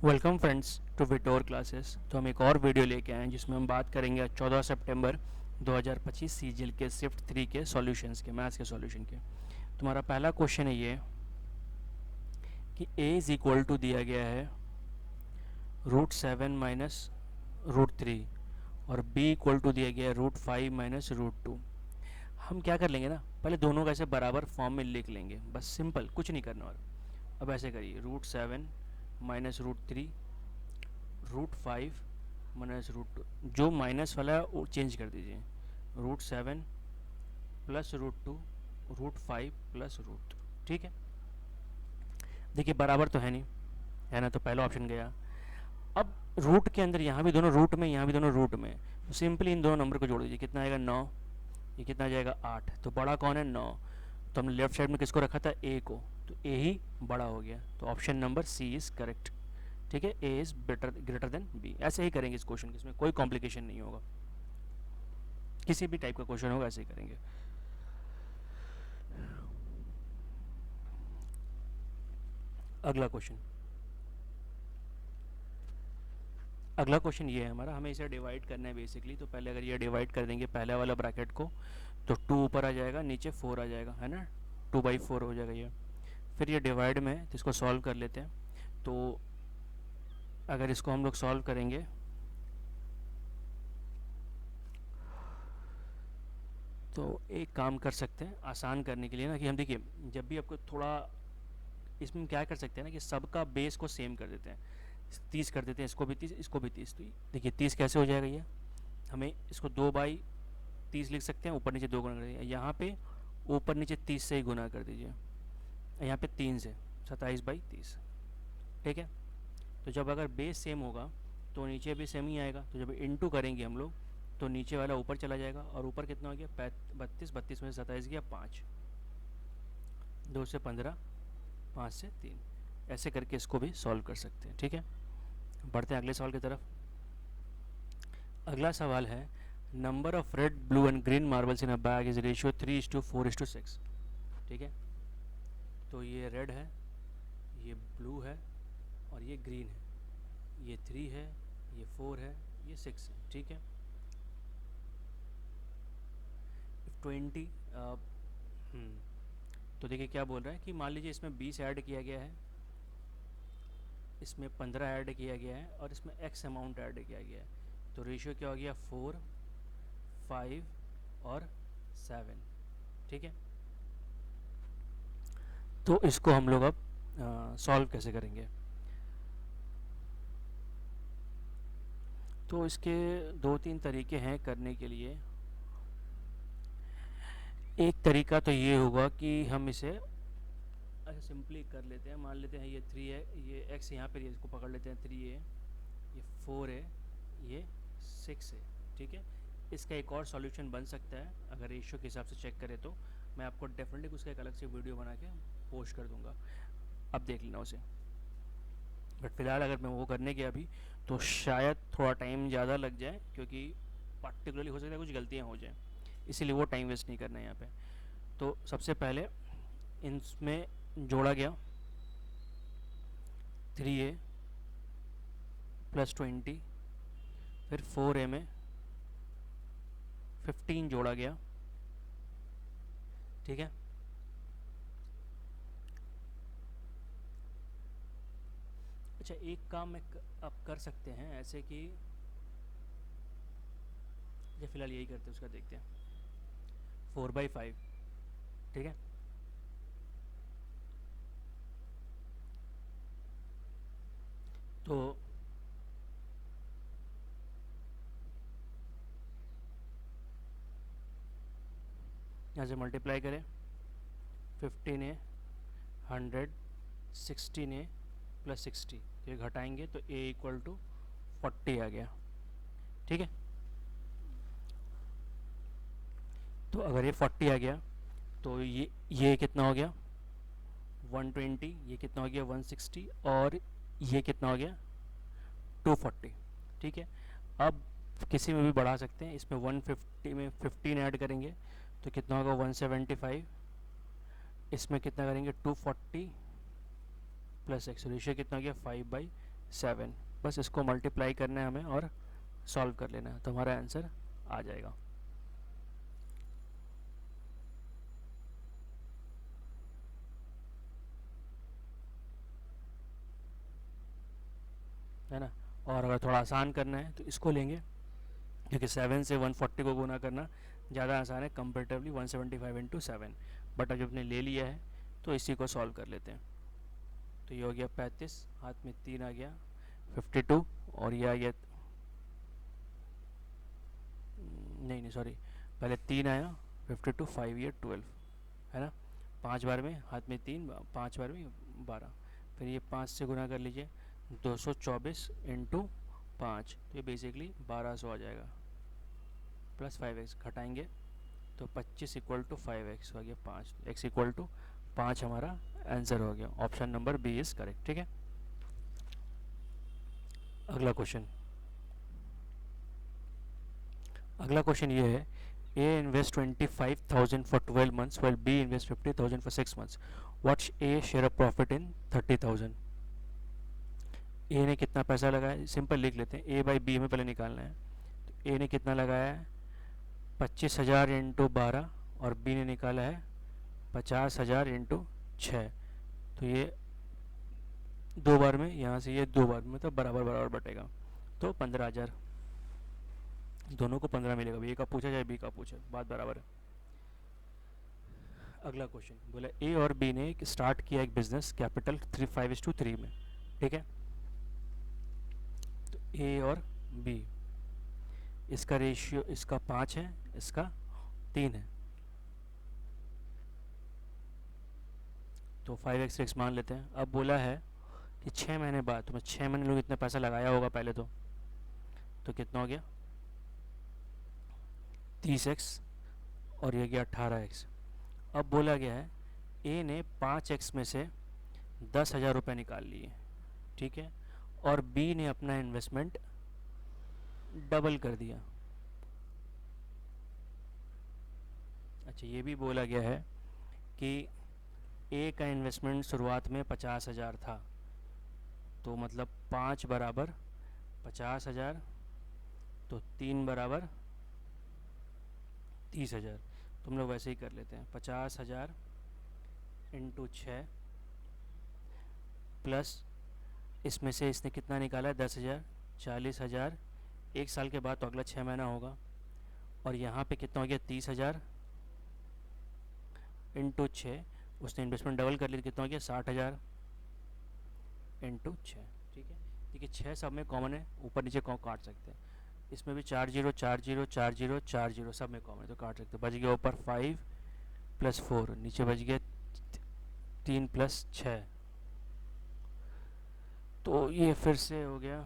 Welcome friends to विटोर classes. तो हम एक और वीडियो लेके आए हैं जिसमें हम बात करेंगे 14 सितंबर 2025 सीजीएल के शिफ्ट 3 के सॉल्यूशंस के, मैथ्स के सॉल्यूशन के। तुम्हारा पहला क्वेश्चन है ये कि a इज़ इक्वल टू दिया गया है √7 माइनस √3 और b इक्वल टू दिया गया है √5 माइनस √2। हम क्या कर लेंगे ना, पहले दोनों का ऐसे बराबर फॉर्म में लिख लेंगे, बस सिंपल, कुछ नहीं करना। और अब ऐसे करिए, √7 माइनस √3 √5 माइनस √2, जो माइनस वाला है वो चेंज कर दीजिए, √7 प्लस √2 √5 प्लस √3। ठीक है, देखिए बराबर तो है नहीं, है ना, तो पहला ऑप्शन गया। अब रूट के अंदर यहाँ भी दोनों रूट में, यहाँ भी दोनों रूट में, तो सिंपली इन दोनों नंबर को जोड़ दीजिए। कितना आएगा 9, ये कितना जाएगा 8, तो बड़ा कौन है 9। तो हमने लेफ्ट साइड में किसको रखा था, ए को, तो ए ही बड़ा हो गया, तो option number C is correct. ठीक है, A is greater than B. ऐसे ही करेंगे इस क्वेश्चन, इसमें कोई कॉम्प्लिकेशन नहीं होगा, किसी भी टाइप का क्वेश्चन होगा ऐसे ही करेंगे। अगला क्वेश्चन ये है हमारा, हमें इसे डिवाइड करना है बेसिकली। तो पहले अगर ये डिवाइड कर देंगे पहले वाला ब्रैकेट को, तो 2 ऊपर आ जाएगा, नीचे 4 आ जाएगा, है ना, 2/4 हो जाएगा ये। फिर ये डिवाइड में है तो इसको सॉल्व कर लेते हैं। तो अगर इसको हम लोग सॉल्व करेंगे तो एक काम कर सकते हैं आसान करने के लिए ना, कि हम देखिए जब भी आपको थोड़ा, इसमें क्या कर सकते हैं ना कि सबका बेस को सेम कर देते हैं, 30 कर देते हैं, इसको भी 30 इसको भी 30। तो देखिए 30 कैसे हो जाएगा, ये हमें इसको 2/30 लिख सकते हैं, ऊपर नीचे 2 गुना कर दीजिए, यहाँ पे ऊपर नीचे 30 से ही गुना कर दीजिए, यहाँ पे 3 से 27/30। ठीक है, तो जब अगर बेस सेम होगा तो नीचे भी सेम ही आएगा, तो जब इनटू करेंगे हम लोग तो नीचे वाला ऊपर चला जाएगा, और ऊपर कितना हो गया 32, 32 में से 27 गया 5, 2 से 15, 5 से 3। ऐसे करके इसको भी सॉल्व कर सकते हैं। ठीक है, बढ़ते हैं अगले सवाल की तरफ। अगला सवाल है, number of red blue and green marbles in a bag is ratio 3:4:6। ठीक है, तो ये रेड है, ये ब्लू है और ये ग्रीन है, ये 3 है, ये 4 है, ये 6 है। ठीक है, 20 तो देखिए क्या बोल रहा है कि मान लीजिए इसमें 20 ऐड किया गया है, इसमें 15 ऐड किया गया है और इसमें एक्स अमाउंट ऐड किया गया है, तो रेशियो क्या हो गया 4, 5 और 7। ठीक है, तो इसको हम लोग अब सॉल्व कैसे करेंगे। तो इसके 2-3 तरीके हैं करने के लिए। एक तरीका तो ये होगा कि हम इसे अच्छा सिंपली कर लेते हैं, मान लेते हैं ये 3 है, ये एक्स यहाँ पर इसको पकड़ लेते हैं, 3 है, ये 4 है, ये 6 है। ठीक है, इसका एक और सॉल्यूशन बन सकता है अगर रेशियो के हिसाब से चेक करें तो, मैं आपको डेफिनेटली उसका एक अलग से वीडियो बना के पोस्ट कर दूंगा, अब देख लेना उसे। बट फिलहाल अगर मैं वो करने गया अभी तो शायद थोड़ा टाइम ज़्यादा लग जाए, क्योंकि पार्टिकुलरली हो सकता है कुछ गलतियाँ हो जाएँ, इसीलिए वो टाइम वेस्ट नहीं करना है यहाँ पे। तो सबसे पहले इनमें जोड़ा गया 3a प्लस 20, फिर 4a में 15 जोड़ा गया। ठीक है, अच्छा एक काम में आप कर सकते हैं ऐसे कि, या फिलहाल यही करते हैं, उसका देखते हैं 4/5। ठीक है, तो यहाँ से मल्टीप्लाई करें, 15a 100 16a प्लस 60, तो ये घटाएंगे तो a इक्वल टू 40 आ गया। ठीक है, तो अगर ये 40 आ गया तो ये कितना हो गया 120, ये कितना हो गया 160, और ये कितना हो गया 240। ठीक है, अब किसी में भी बढ़ा सकते हैं, इसमें 150 में 15 ऐड करेंगे तो कितना होगा 175, इसमें कितना करेंगे 240 प्लस एक्स, रेशियो कितना हो गया 5/7। 7। बस इसको मल्टीप्लाई करना है हमें और सॉल्व कर लेना है, तो हमारा आंसर आ जाएगा। है ना। और अगर थोड़ा आसान करना है तो इसको लेंगे, क्योंकि 7 से 140 को गुना करना ज़्यादा आसान है कंपेरेटिवली 175 इंटू 7। बट अब आपने ले लिया है तो इसी को सॉल्व कर लेते हैं। तो ये हो गया 35, हाथ में 3 आ गया 52, और ये आ गया नहीं सॉरी, पहले 3 आया 52, 5 ये 12, है ना। 5 बार में हाथ में 3, 5 बार में 12, फिर ये 5 से गुना कर लीजिए 224 इंटू 5, तो ये बेसिकली 1200 आ जाएगा, प्लस 5x घटाएंगे तो 25 इक्वल टू 5x हो गया 5, x इक्वल टू 5 हमारा आंसर हो गया। Option number B is correct. ठीक है, अगला क्वेश्चन। अगला क्वेश्चन ये है, A invest 25,000 for 12 months while B invest 50,000 for 6 months. What's A share of profit in 30,000? A ने कितना पैसा लगाया, सिंपल लिख लेते हैं, A बाई बी में पहले निकालना है। तो A ने कितना लगाया है 25,000 इंटू 12, और B ने निकाला है 50,000 इंटू 6। तो ये 2 बार में, यहाँ से ये 2 बार में, तो बराबर बराबर बटेगा, तो 15,000, दोनों को 15 मिलेगा। ए का पूछा चाहे बी का पूछा, बात बराबर है। अगला क्वेश्चन बोला, ए और बी ने स्टार्ट किया एक बिजनेस कैपिटल 5:3 में। ठीक है, तो ए और बी, इसका रेशियो, इसका 5 है, इसका 3 है, तो 5x मान लेते हैं। अब बोला है कि 6 महीने बाद, तो मैं 6 महीने लोग इतना पैसा लगाया होगा पहले, तो कितना हो गया 30x, और ये गया 18x। अब बोला गया है ए ने 5x में से 10,000 रुपये निकाल लिए, ठीक है, और बी ने अपना इन्वेस्टमेंट डबल कर दिया। अच्छा, ये भी बोला गया है कि ए का इन्वेस्टमेंट शुरुआत में 50,000 था, तो मतलब 5 बराबर 50,000, तो 3 बराबर 30,000। तो हम लोग वैसे ही कर लेते हैं, 50,000 इंटू 6 प्लस इसमें से इसने कितना निकाला है 10,000, 40,000, 1 साल के बाद तो अगला 6 महीना होगा, और यहाँ पे कितना हो गया 30,000 इंटू 6, उसने इन्वेस्टमेंट डबल कर लिया, कितना हो गया 60,000 इंटू 6। ठीक है, देखिए 6 सब में कॉमन है, ऊपर नीचे काट सकते हैं, इसमें भी 4 0 4 0 4 0 4 0 सब में कॉमन है, तो काट सकते हैं। बच गया ऊपर 5 प्लस 4, नीचे बच गया 3 प्लस 6, तो ये फिर से हो गया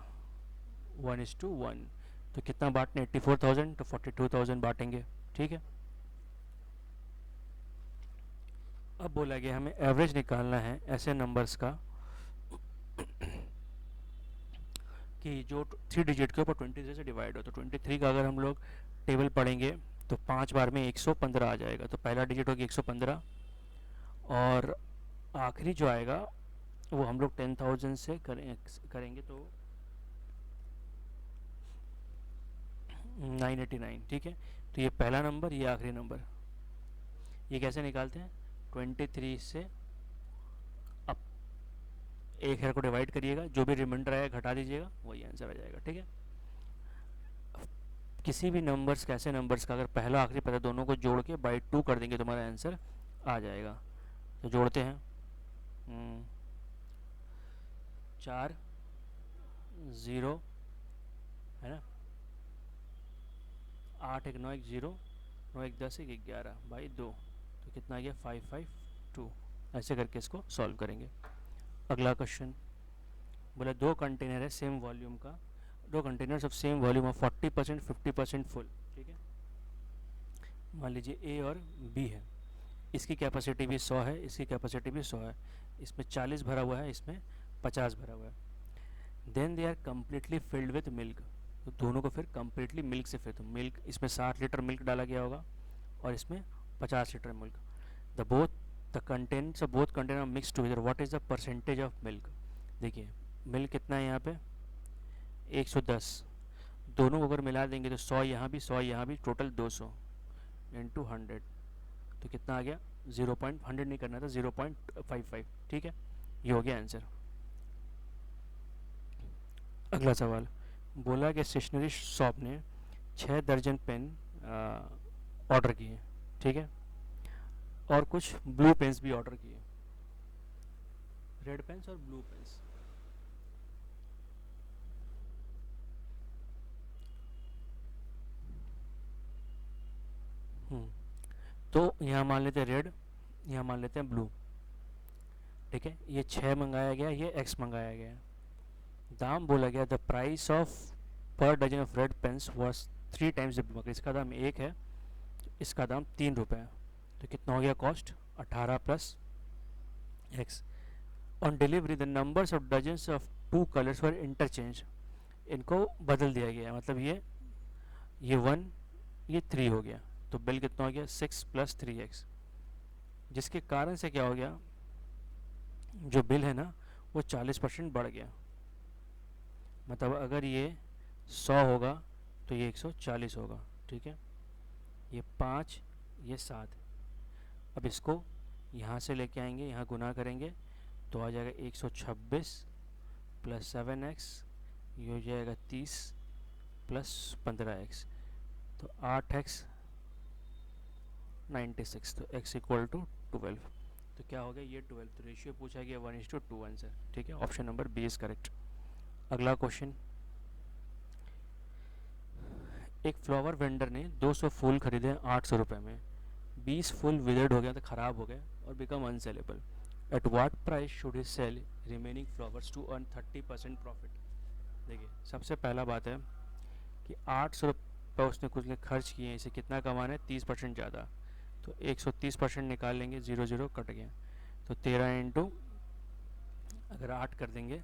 1:1। तो कितना बांटने, 84,000, तो 42,000 बांटेंगे। ठीक है, अब बोला गया हमें एवरेज निकालना है ऐसे नंबर्स का कि जो 3 डिजिट के ऊपर 23 से डिवाइड हो। तो 23 का अगर हम लोग टेबल पढ़ेंगे तो 5 बार में 115 आ जाएगा, तो पहला डिजिट होगी 115, और आखिरी जो आएगा वो हम लोग 10,000 से करेंगे तो 989। ठीक है, तो ये पहला नंबर, ये आखिरी नंबर, ये कैसे निकालते हैं, 23 से अब एक हेयर को डिवाइड करिएगा, जो भी रिमाइंडर आएगा घटा दीजिएगा, वही आंसर आ जाएगा। ठीक है, किसी भी नंबर्स का, ऐसे नंबर्स का अगर पहला आखिरी पता दोनों को जोड़ के बाई 2 कर देंगे तो हमारा आंसर आ जाएगा। तो जोड़ते हैं, 4 0 है ना, 8 1 9 1 0 9 1 10 1 11 बाई 2, तो कितना आ गया 552। ऐसे करके इसको सॉल्व करेंगे। अगला क्वेश्चन बोला, 2 कंटेनर है सेम वॉल्यूम का, 2 containers of same volume of 40% 50% full. ठीक है, मान लीजिए ए और बी है, इसकी कैपेसिटी भी 100 है, इसकी कैपेसिटी भी 100 है, इसमें 40 भरा हुआ है, इसमें 50 भरा हुआ है। Then they are completely filled with milk, तो दोनों को फिर कम्प्लीटली मिल्क से फिर, तो मिल्क इसमें 60 लीटर मिल्क डाला गया होगा और इसमें 50 litre milk. The contents of both container mix together, what is the percentage of milk. देखिए मिल कितना है यहाँ पे 110, दोनों को अगर मिला देंगे तो 100 यहाँ भी 100 यहाँ भी, टोटल 200 इंटू 100, तो कितना आ गया 0.100 नहीं करना था 0.55, ठीक है, ये हो गया आंसर। अगला सवाल, बोला कि स्टेशनरी शॉप ने 6 दर्जन पेन ऑर्डर किए, ठीक है, और कुछ ब्लू पेन्स भी ऑर्डर किए, रेड पेन्स और ब्लू पेन्स। तो यहाँ मान लेते हैं रेड, यहाँ मान लेते हैं ब्लू, ठीक है, ये 6 मंगाया गया, ये x मंगाया गया। दाम बोला गया the price of per dozen of red pens was 3 times the blue, मगर इसका दाम 1 है, इसका दाम 3 रुपये है, तो कितना हो गया cost 18 plus x। On delivery the numbers of dozens of 2 colours were interchange, इनको बदल दिया गया, मतलब ये 1 ये 3 हो गया, तो बिल कितना हो गया 6 प्लस 3x, जिसके कारण से क्या हो गया, जो बिल है ना वो 40% बढ़ गया। मतलब अगर ये 100 होगा तो ये 140 होगा, ठीक है, ये 5 ये 7, अब इसको यहाँ से लेके आएंगे, यहाँ गुना करेंगे तो आ जाएगा 126 प्लस 7x, ये हो जाएगा 30 प्लस 15x, तो 8x 96, तो x इक्वल टू 12, तो क्या हो गया ये 12, तो रेशियो पूछा गया 1:2 आंसर, ठीक है, option number B is correct. अगला क्वेश्चन, एक फ्लावर वेंडर ने 200 फूल खरीदे 800 रुपये में, 20 फूल विदर्ड हो गया तो ख़राब हो गए और become unsaleable, at what price should he sell remaining flowers to earn 30% profit. देखिए सबसे पहला बात है कि 800 रुपये उसने कुछ ने खर्च किए, इसे कितना कमाना है 30% ज़्यादा, तो 130% निकाल लेंगे, 0 0 कट गया, तो 13 इंटू अगर 8 कर देंगे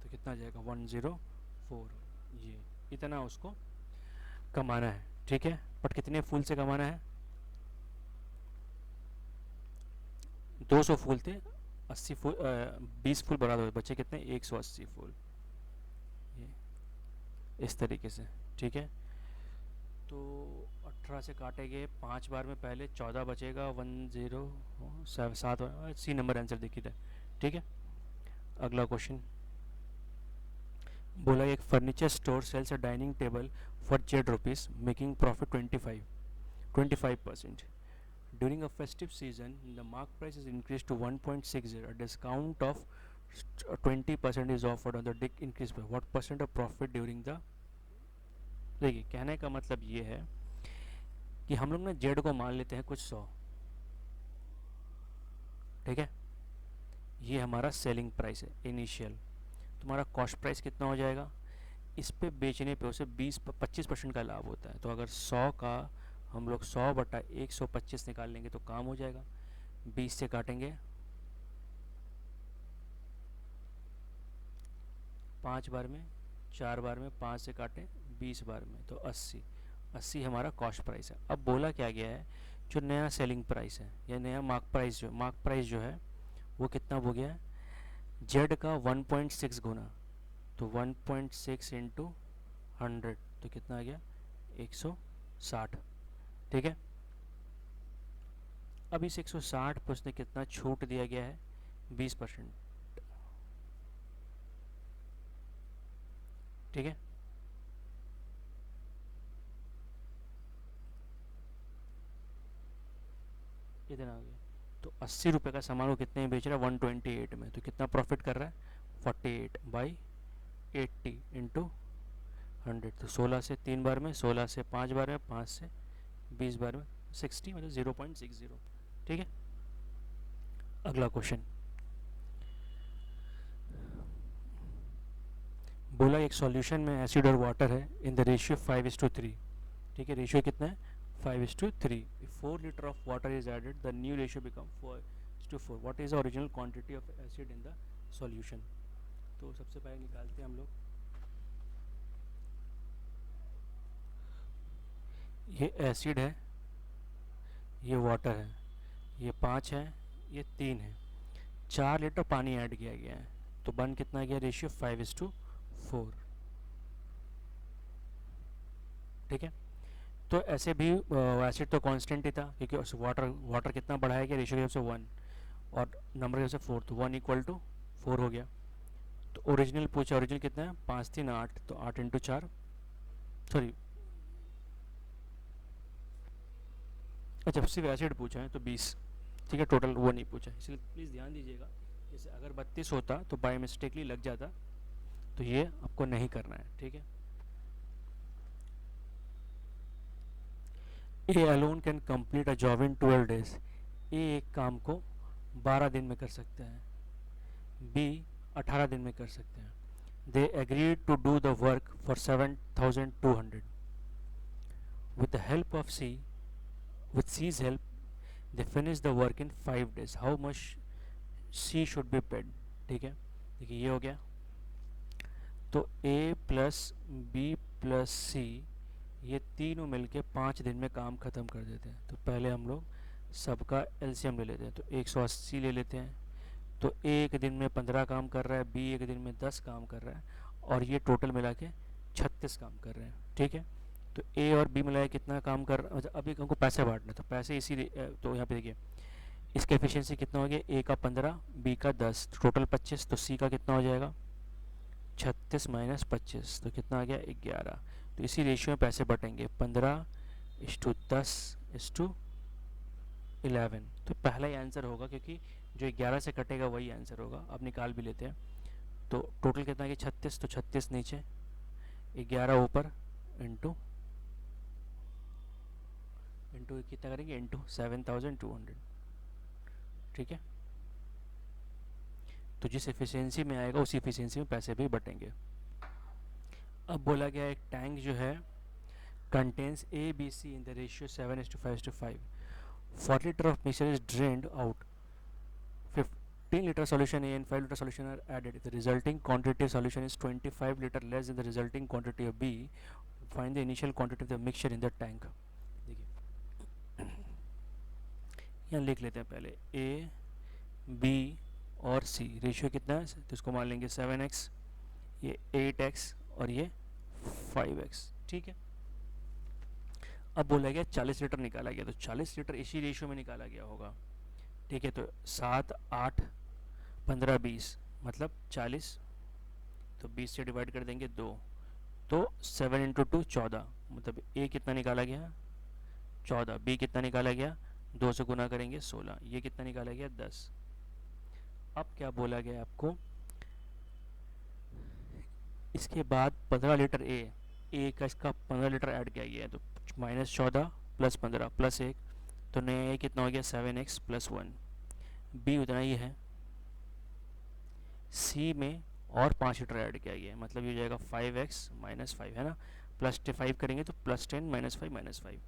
तो कितना आ जाएगा 104, ये इतना उसको कमाना है, ठीक है, बट कितने फूल से कमाना है, 200 फूल थे, 80 फूल 20 फूल बढ़ा दो, बचे कितने 180 फूल, ये इस तरीके से, ठीक है, तो 18 से काटेंगे 5 बार में, पहले 14 बचेगा, 107 सी नंबर आंसर देखिए था, ठीक है। अगला क्वेश्चन, बोला एक furniture store sells a dining table for ₹Z making profit 25%. During a festive season, the mark price is increased to 1.60. A discount of 20% is offered on the increase by what percent of profit during the। देखिए कहने का मतलब ये है कि हम लोग ना जेड को मान लेते हैं कुछ 100, ठीक है, ये हमारा सेलिंग प्राइस है इनिशियल, तुम्हारा कॉस्ट प्राइस कितना हो जाएगा, इस पे बेचने पे उसे 25% का लाभ होता है, तो अगर 100 का हम लोग 100/125 निकाल लेंगे तो काम हो जाएगा, 20 से काटेंगे 5 बार में, 4 बार में, 5 से काटें 20 बार में, तो 80 हमारा कॉस्ट प्राइस है। अब बोला क्या गया है, जो नया सेलिंग प्राइस है या नया मार्क प्राइस जो है वो कितना हो गया है, जेड का 1.6 गुना, तो 1.6 इंटू 100, तो कितना आ गया 160, ठीक है। अब इस 160 पर उसने कितना छूट दिया गया है 20%, ठीक है, इतना आ गया, तो 80 रुपये का सामान वो कितने में बेच रहा है 128 में, तो कितना प्रॉफिट कर रहा है 48/80 इंटू 100, तो 16 से 3 बार में, 16 से 5 बार में, 5 से 20 बार में, 60 मतलब 0.60, ठीक है। अगला क्वेश्चन, बोला एक सॉल्यूशन में एसिड और वाटर है इन द रेशियो 5:3, ठीक है, रेशियो कितना है 5:3, 4 litre of water is added, the new ratio become 4:4, what is the original quantity of acid in the solution. तो सबसे पहले निकालते हैं हम लोग, ये एसिड है, ये वाटर है, ये 5 है, ये 3 है, 4 लीटर पानी ऐड किया गया है, तो बन कितना गया रेशियो 5:4। ठीक है, तो ऐसे भी एसिड तो कांस्टेंट ही था क्योंकि वाटर वाटर कितना बढ़ाया गया रेशियो के हिसाब से 1 और नंबर के हिसाब से 4, तो 1 = 4 हो गया। तो ओरिजिनल पूछा, ओरिजिनल कितना है 5 3 8, तो 8 × 4 सॉरी, अच्छा सिर्फ एसिड पूछा है तो 20। ठीक है, टोटल वो नहीं पूछा, इसलिए प्लीज़ ध्यान दीजिएगा। जैसे अगर 32 होता तो बाय मिस्टेकली लग जाता, तो ये आपको नहीं करना है। ठीक है, A alone can complete a job in 12 days. A एक काम को 12 दिन में कर सकते हैं, बी 18 दिन में कर सकते हैं। They agreed to do the work for 7,200 with the help of C. With C's help they finish the work in 5 days। How much C should be paid. ठीक है, देखिए ये हो गया। तो A plus B plus C ये तीनों मिलके 5 दिन में काम ख़त्म कर देते हैं। तो पहले हम लोग सबका एलसीएम ले लेते हैं, तो 180 ले लेते हैं। तो ए एक दिन में 15 काम कर रहा है, बी एक दिन में 10 काम कर रहा है, और ये टोटल मिला के 36 काम कर रहे हैं। ठीक है, तो ए और बी मिला के कितना काम कर रहा है, अभी हमको पैसे बांटना है, तो पैसे इसी, तो यहाँ पे देखिए इसका एफिशिएंसी कितना हो गया, ए का 15 बी का 10, टोटल 25। तो सी का कितना हो जाएगा 36 - 25, तो कितना आ गया 11। तो इसी रेशियो में पैसे बटेंगे 15:10:11। तो पहला ही आंसर होगा क्योंकि जो 11 से कटेगा वही आंसर होगा। अब निकाल भी लेते हैं। तो टोटल कितना है 36, तो 36 नीचे 11 ऊपर इंटू कितना करेंगे इंटू 7,200। ठीक है, तो जिस एफिशिएंसी में आएगा उसी एफिशिएंसी में पैसे भी बटेंगे। अब बोला गया एक टैंक जो है contains A, B, C in the ratio 7:5:5. 40 liter of mixture is drained out. 15 liter solution A and 5 liter solution are added. The resulting quantity of solution is 25 liter less than the resulting quantity of B. Find the initial quantity of the mixture in the tank. देखिए यहाँ लिख लेते हैं पहले A, B और C ratio कितना है, तो इसको मान लेंगे 7x, ये 8x और ये 5x। ठीक है, अब बोला गया 40 लीटर निकाला गया, तो 40 लीटर इसी रेशियो में निकाला गया होगा। ठीक है, तो 7 8 15 20 मतलब 40, तो 20 से डिवाइड कर देंगे 2, तो 7 × 2 14, मतलब ए कितना निकाला गया 14, बी कितना निकाला गया 2 से गुना करेंगे 16, ये कितना निकाला गया 10। अब क्या बोला गया आपको, इसके बाद 15 लीटर ए का इसका 15 लीटर ऐड किया गया है, तो -14 + 15 + 1, तो नया ए कितना हो गया 7x + 1। बी उतना ही है, सी में और 5 लीटर ऐड किया गया है, मतलब ये हो जाएगा 5x - 5 है ना, +5 करेंगे तो +10 - 5 - 5।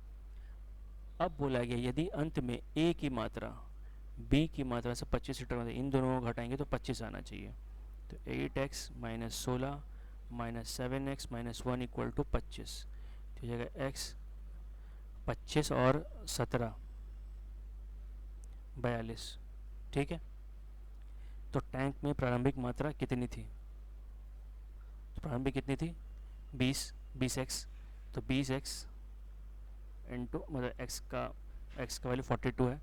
अब बोला गया यदि अंत में ए की मात्रा बी की मात्रा से 25 लीटर मतलब इन दोनों को घटाएंगे तो 25 आना चाहिए। तो 8x - 16 - 7x - 1 = 25, तो हो जाएगा x 25 और 17 42। ठीक है, तो टैंक में प्रारंभिक मात्रा कितनी थी, तो प्रारंभिक कितनी थी 20x, तो 20x इंटू मतलब x का वैल्यू 42 है,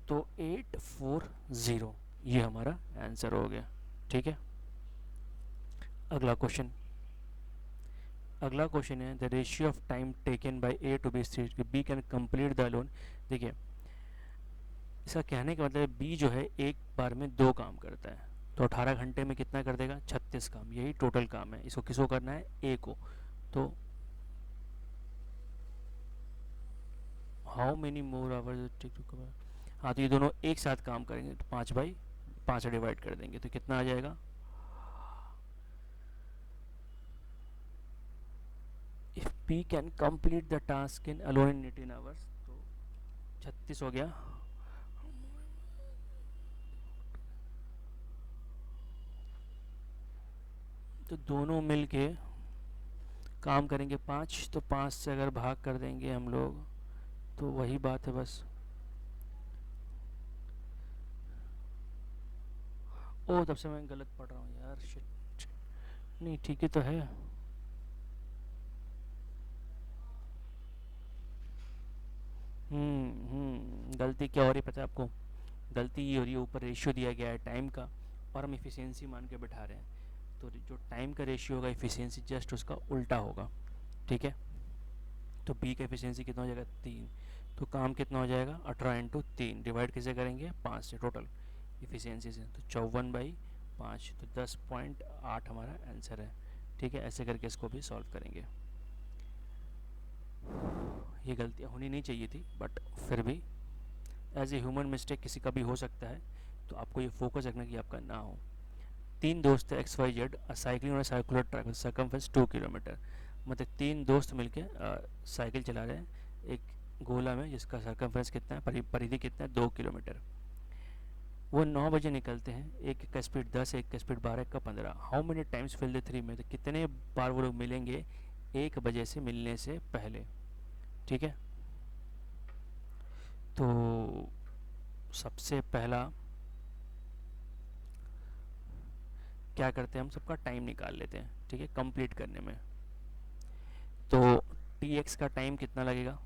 तो 840 ये हमारा आंसर हो गया। ठीक है, अगला क्वेश्चन है the ratio of time taken by A to B B can complete the loan. देखिए इसका कहने का मतलब बी जो है एक बार में 2 काम करता है, तो 18 घंटे में कितना कर देगा 36 काम, यही टोटल काम है। इसको किसको करना है ए को, तो how many more hours take to cover. हाँ, तो ये दोनों एक साथ काम करेंगे, तो 5/5 से डिवाइड कर देंगे, तो कितना आ जाएगा if P can complete the task in alone in 18 hours, तो 36 हो गया। तो दोनों मिल के काम करेंगे 5, तो 5 से अगर भाग कर देंगे हम लोग तो वही बात है बस, ओ तब से मैं गलत पढ़ रहा हूँ यार, शिट। नहीं ठीक ही तो है। गलती क्या हो रही है पता है आपको? गलती ये हो रही है, ऊपर रेशियो दिया गया है टाइम का और हम इफ़िशियंसी मान के बैठा रहे हैं। तो जो टाइम का रेशियो होगा इफ़िशियंसी जस्ट उसका उल्टा होगा। ठीक है। तो बी का एफिशिएंसी कितना हो जाएगा 3। तो काम कितना हो जाएगा 18 × 3 डिवाइड किसे करेंगे 5 से टोटल इफिशियंसी से, तो 54/5, तो 10.8 हमारा आंसर है। ठीक है, ऐसे करके इसको भी सॉल्व करेंगे। ये गलतियाँ होनी नहीं चाहिए थी बट फिर भी एज ए ह्यूमन मिस्टेक किसी का भी हो सकता है, तो आपको ये फोकस रखना कि आपका ना हो। 3 दोस्त है XYZ साइकिलिंग और सर्कुलर ट्रैक सर्कमफेरेंस 2 किलोमीटर। मतलब 3 दोस्त मिलके साइकिल चला रहे हैं एक गोला में जिसका सर्कमफेरेंस कितना है, परिधि कितना है 2 किलोमीटर। वो 9 बजे निकलते हैं, एक का स्पीड 10, एक का स्पीड 12, एक का 15। How many times fill the 3 में, तो कितने बार वो लोग मिलेंगे 1 बजे से मिलने से पहले। ठीक है। तो सबसे पहला क्या करते हैं, हम सबका टाइम निकाल लेते हैं। ठीक है, कंप्लीट करने में। तो TX का टाइम कितना लगेगा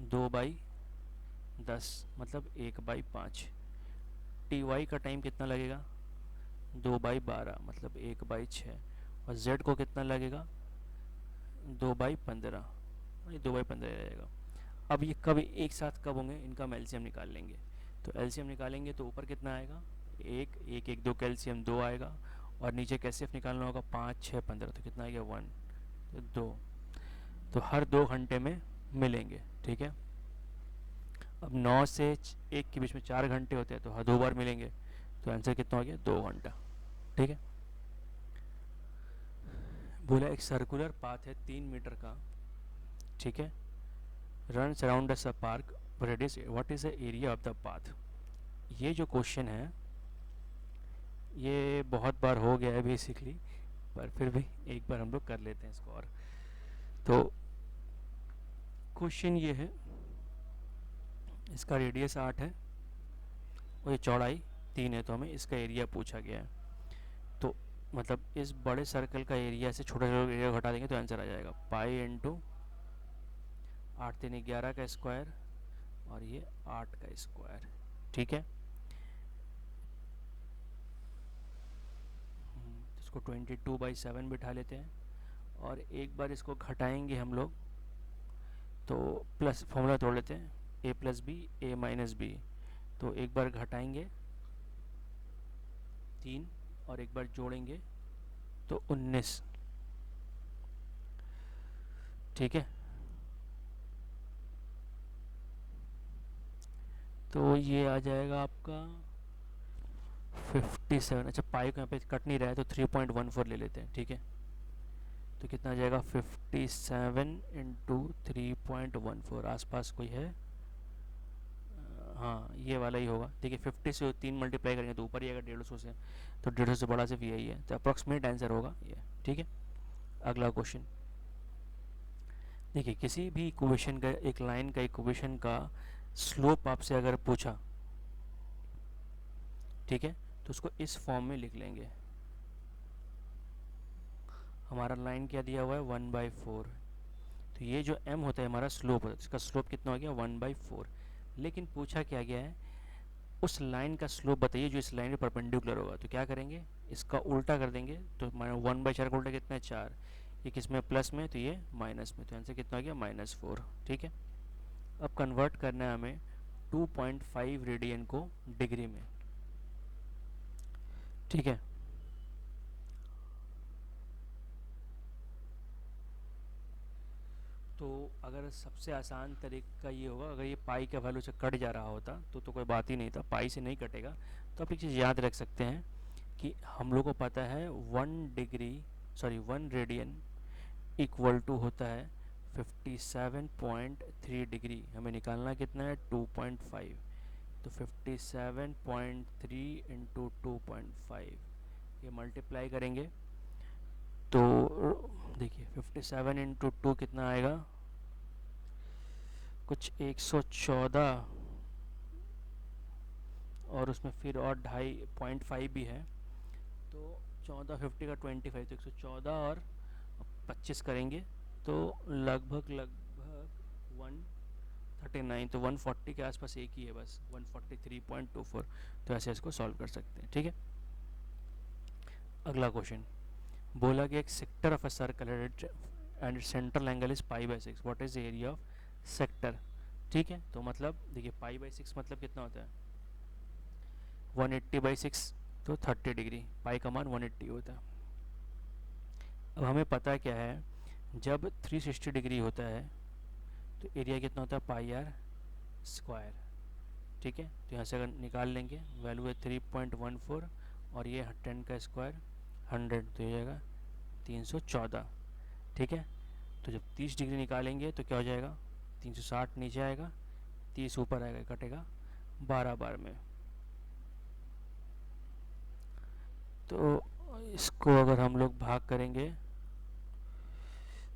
2/10, मतलब 1/5। TY का टाइम कितना लगेगा 2/12, मतलब 1/6। और Z को कितना लगेगा 2/15, नहीं 2/15 रहेगा। अब ये कब एक साथ कब होंगे, इनका हम एलसीएम निकाल लेंगे। तो एलसीएम निकालेंगे तो ऊपर कितना आएगा, एक एक एक, दो कैल्शियम 2 आएगा। और नीचे कैसे निकालना होगा 5 6 15, तो कितना आएगा 1, तो 2। तो हर 2 घंटे में मिलेंगे। ठीक है। अब 9 से 1 के बीच में 4 घंटे होते हैं, तो हर 2 बार मिलेंगे। तो आंसर कितना हो गया 2 घंटा। ठीक है। बोला एक सर्कुलर पाथ है 3 मीटर का। ठीक है। Run around a park, radius what is the area of the path. ये जो क्वेश्चन है ये बहुत बार हो गया है बेसिकली, पर फिर भी एक बार हम लोग कर लेते हैं इसको। और तो क्वेश्चन ये है, इसका रेडियस 8 है और ये चौड़ाई 3 है, तो हमें इसका एरिया पूछा गया है। तो मतलब इस बड़े सर्कल का एरिया से छोटा छोटा एरिया घटा देंगे तो आंसर आ जाएगा पाई इंटू 8×3 = 11 का स्क्वायर और ये 8 का स्क्वायर। ठीक है। तो इसको 22/7 बिठा लेते हैं और एक बार इसको घटाएंगे हम लोग, तो प्लस फॉर्मूला तोड़ लेते हैं, A+B A-B। तो एक बार घटाएंगे 3 और एक बार जोड़ेंगे तो 19। ठीक है। तो ये आ जाएगा आपका 57। अच्छा पाई को यहाँ पे कट नहीं रहा है तो 3.14 ले लेते हैं। ठीक है। तो कितना आ जाएगा 57 × 3.14, आसपास कोई है। हाँ ये वाला ही होगा। देखिए 50 से 3 मल्टीप्लाई करेंगे तो ऊपर ही आएगा 150 से, तो 150 से बड़ा सिर्फ यही है, तो अप्रॉक्सीमेट आंसर होगा ये। ठीक है। अगला क्वेश्चन देखिए, किसी भी इक्वेशन का, एक लाइन का इक्वेशन का स्लोप आपसे अगर पूछा, ठीक है, तो उसको इस फॉर्म में लिख लेंगे। हमारा लाइन क्या दिया हुआ है 1/4, तो ये जो m होता है हमारा स्लोप होता है, इसका स्लोप कितना हो गया 1/4। लेकिन पूछा क्या गया है, उस लाइन का स्लोप बताइए जो इस लाइन पे परपेंडिकुलर होगा। तो क्या करेंगे, इसका उल्टा कर देंगे। तो माना 1/4 का उल्टा कितना है 4, ये किस में प्लस में, तो ये माइनस में, तो आंसर कितना हो गया -4। ठीक है। अब कन्वर्ट करना है हमें 2.5 रेडियन को डिग्री में। ठीक है। तो अगर सबसे आसान तरीका ये होगा, अगर ये पाई का वैल्यू से कट जा रहा होता तो कोई बात ही नहीं था, पाई से नहीं कटेगा। तो आप एक चीज़ याद रख सकते हैं कि हम लोग को पता है 1 रेडियन इक्वल टू होता है 57.3 डिग्री। हमें निकालना कितना है 2.5, तो 57.3 इंटू 2.5 ये मल्टीप्लाई करेंगे तो देखिए 57 इंटू 2 कितना आएगा, कुछ 114 और उसमें फिर और 2.5 भी है, तो 1450 का 25 तो 114 और 25 करेंगे तो लगभग 139, तो 140 के आसपास एक ही है बस, 143.24। तो ऐसे इसको सॉल्व कर सकते हैं, ठीक है। अगला क्वेश्चन बोला कि एक sector of a circle and central angle is π/6, what is the area of sector. ठीक है, तो मतलब देखिए π/6 मतलब कितना होता है 180/6, तो 30 डिग्री, पाई का मान 180 होता है। अब हमें पता क्या है, जब 360 डिग्री होता है तो एरिया कितना होता है πr²। ठीक है, तो यहाँ से अगर निकाल लेंगे वैल्यू है 3.14 और ये 10 का स्क्वायर 100, तो ये जाएगा 314। ठीक है, तो जब 30 डिग्री निकालेंगे तो क्या हो जाएगा 360 नीचे आएगा, 30 ऊपर आएगा, कटेगा 12 बार में। तो इसको अगर हम लोग भाग करेंगे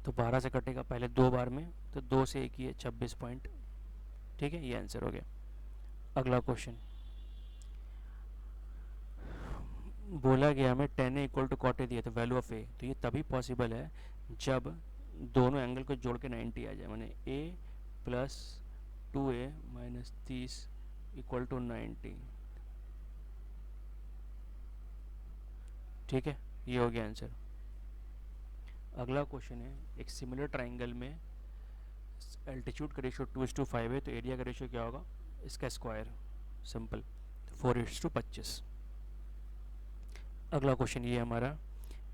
तो 12 से कटेगा पहले 2 बार में, तो 2 से 1 ही है 26 पॉइंट। ठीक है, ये आंसर हो गया। अगला क्वेश्चन बोला गया हमें tan a equal to cot A दिया, तो वैल्यू ऑफ ए, तो ये तभी पॉसिबल है जब दोनों एंगल को जोड़ के 90 आ जाए, माने a प्लस 2a माइनस 30 इक्वल टू 90। ठीक है, ये हो गया आंसर। अगला क्वेश्चन है एक सिमिलर ट्राइंगल में एल्टीट्यूड का रेशियो 2:5 है, तो एरिया का रेशियो क्या होगा इसका स्क्वायर, सिंपल 4:25। अगला क्वेश्चन ये हमारा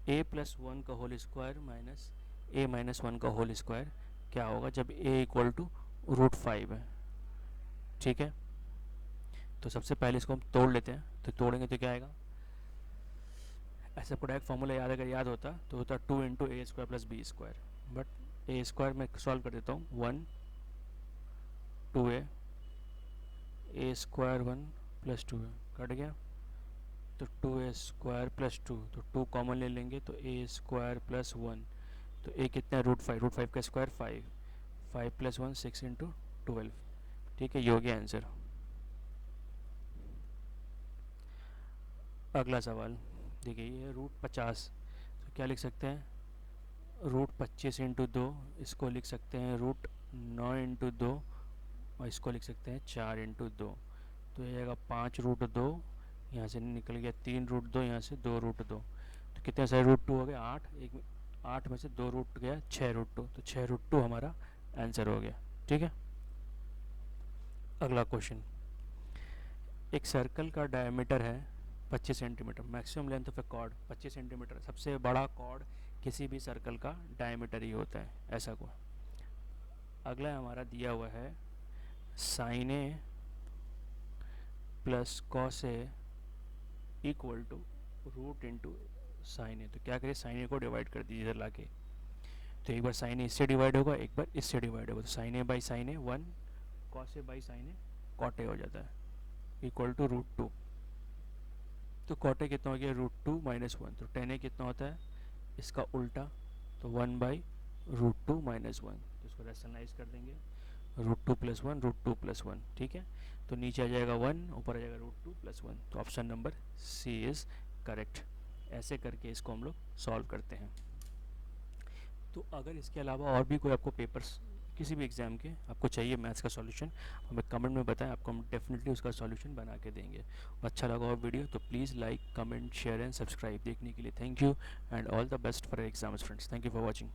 a+1 का होल स्क्वायर माइनस a-1 का होल स्क्वायर क्या होगा जब a इक्वल टू √5 है। ठीक है, तो सबसे पहले इसको हम तोड़ लेते हैं, तो तोड़ेंगे तो क्या आएगा, ऐसा प्रोडक्ट फार्मूला याद अगर याद होता तो होता 2 into a² plus b², but a² में सॉल्व कर देता हूँ 1 2a a² 1 plus 2a cut गया, तो 2a² प्लस 2, तो 2 कॉमन ले लेंगे तो a² प्लस 1, तो a कितना है √5 का स्क्वायर 5 प्लस 1 6 इंटू 12। ठीक है, ये हो गया आंसर। अगला सवाल देखिए, ये √50, तो क्या लिख सकते हैं √25 इंटू 2, इसको लिख सकते हैं √9 इंटू 2, और इसको लिख सकते हैं 4 इंटू 2, तो ये आएगा 5√2, यहाँ से निकल गया 3√2, यहाँ से 2√2, तो कितने सारे √2 हो गए 8, 8 में से 2 रूट गया 6√2, तो 6√2 हमारा आंसर हो गया। ठीक है, अगला क्वेश्चन एक सर्कल का डायमीटर है 25 centimetre, maximum length of a chord 25 centimetre, सबसे बड़ा कॉर्ड किसी भी सर्कल का डायमीटर ही होता है, ऐसा को। अगला हमारा दिया हुआ है sin A plus cos A equal to root into sin A, तो क्या करिए साइन ए को डिवाइड कर दीजिए इधर ला के, तो एक बार साइन ए इससे डिवाइड होगा, एक बार इससे डिवाइड होगा, तो sine A by sine A 1, cos A by sine A cot A हो जाता है इक्वल टू √2, तो कॉट ए कितना हो गया √2 माइनस 1, तो tan ए कितना होता है इसका उल्टा, तो 1 बाई √2 माइनस 1, तो इसको रैशनलाइज कर देंगे √2 प्लस 1 √2 प्लस 1। ठीक है, तो नीचे आ जाएगा 1, ऊपर आ जाएगा √2 प्लस 1, तो option number C is correct. ऐसे करके इसको हम लोग सॉल्व करते हैं। तो अगर इसके अलावा और भी कोई आपको पेपर्स किसी भी एग्ज़ाम के आपको चाहिए मैथ्स का सॉल्यूशन, हमें कमेंट में बताएं, आपको हम डेफिनेटली उसका सॉल्यूशन बना के देंगे। अच्छा लगा और वीडियो तो please like comment share and subscribe देखने के लिए thank you and all the best for exams friends. Thank you for watching.